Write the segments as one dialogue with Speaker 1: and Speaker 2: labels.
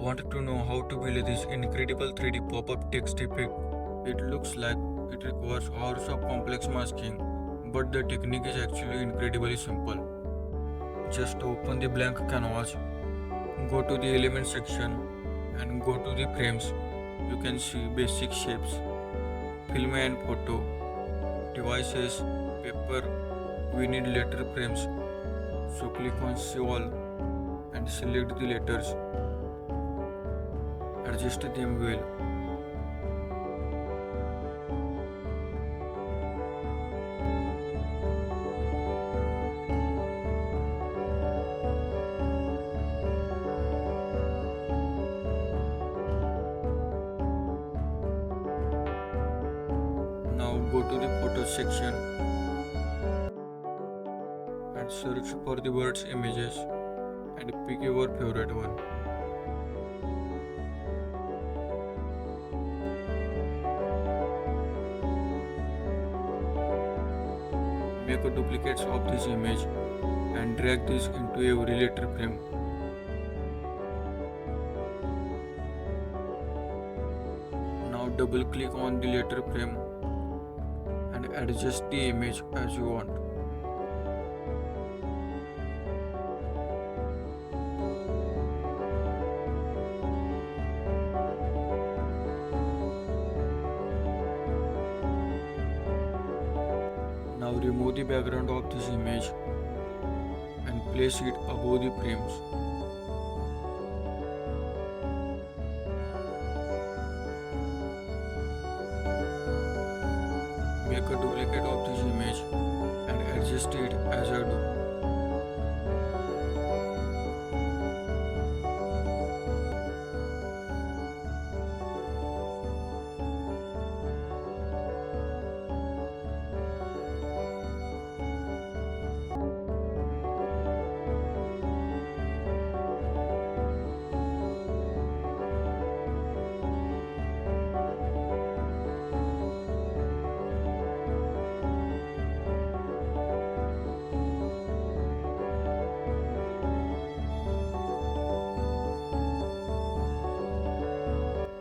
Speaker 1: Want to know how to build this incredible 3D pop-up text effect? It looks like it requires hours of complex masking, but the technique is actually incredibly simple. Just open the blank canvas, go to the element section and go to the frames. You can see basic shapes, film and photo, devices, paper. We need letter frames, so click on see all and select the letters. Adjust them well. Now go to the photo section and search for the words images and pick your favorite one. Make a duplicate of this image and drag this into every letter frame. Now double click on the letter frame and adjust the image as you want. Now remove the background of this image and place it above the frames. Make a duplicate of this image and adjust it as I do.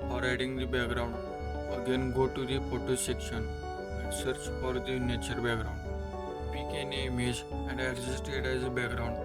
Speaker 1: For adding the background, again go to the photo section and search for the nature background. Pick any image and adjust it as a background.